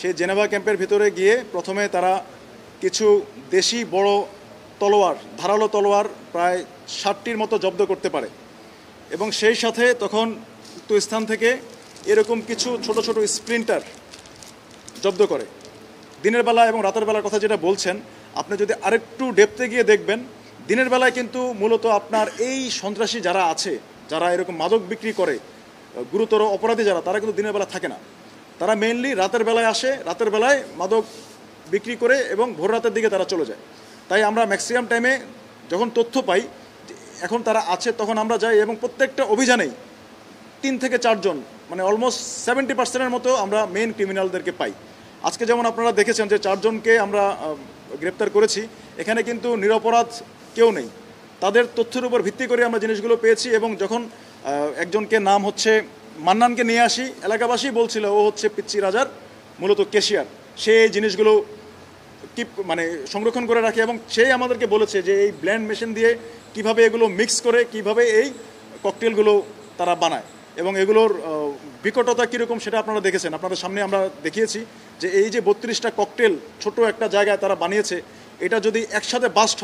সেই জেনেভা ক্যাম্পের ভিতরে গিয়ে প্রথমে তারা কিছু দেশি বড় তলোয়ার, ধারালো তলোয়ার প্রায় 60টির মতো জব্দ করতে পারে এবং সেই সাথে তখন উক্ত স্থান থেকে এরকম কিছু ছোট ছোট স্প্লিন্টার জব্দ করে। দিনের বেলা এবং রাতের বেলার কথা যেটা বলছেন, আপনি যদি আরেকটু ডেপথে গিয়ে দেখবেন, দিনের বেলায় কিন্তু মূলত আপনার এই সন্ত্রাসী যারা আছে, যারা এরকম মাদক বিক্রি করে, গুরুতর অপরাধী যারা, তারা কিন্তু দিনের বেলা থাকে না। তারা মেইনলি রাতের বেলায় আসে, রাতের বেলায় মাদক বিক্রি করে এবং ভোর রাতের দিকে তারা চলে যায়। তাই আমরা ম্যাক্সিমাম টাইমে যখন তথ্য পাই এখন তারা আছে, তখন আমরা যাই এবং প্রত্যেকটা অভিযানেই 3 থেকে 4 জন, মানে অলমোস্ট 70%-এর মতো আমরা মেইন ক্রিমিনালদেরকে পাই। আজকে যেমন আপনারা দেখেছেন যে 4 জনকে আমরা গ্রেপ্তার করেছি, এখানে কিন্তু নিরপরাধ কেউ নেই। তাদের তথ্যের উপর ভিত্তি করে আমরা জিনিসগুলো পেয়েছি এবং যখন একজনকে নাম হচ্ছে মান্নানকে নিয়ে আসি, এলাকাবাসী বলছিল ও হচ্ছে পিচ্চি রাজার মূলত ক্যাশিয়ার, সে এই জিনিসগুলো মানে সংরক্ষণ করে রাখে এবং সেই আমাদেরকে বলেছে যে এই ব্লেন্ড মেশিন দিয়ে কিভাবে এগুলো মিক্স করে কিভাবে এই ককটেলগুলো তারা বানায় এবং এগুলোর বিকটতা কীরকম সেটা আপনারা দেখেছেন। আপনাদের সামনে আমরা দেখিয়েছি যে এই যে 32টা ককটেল ছোট একটা জায়গায় তারা বানিয়েছে, এটা যদি একসাথে বাস্ট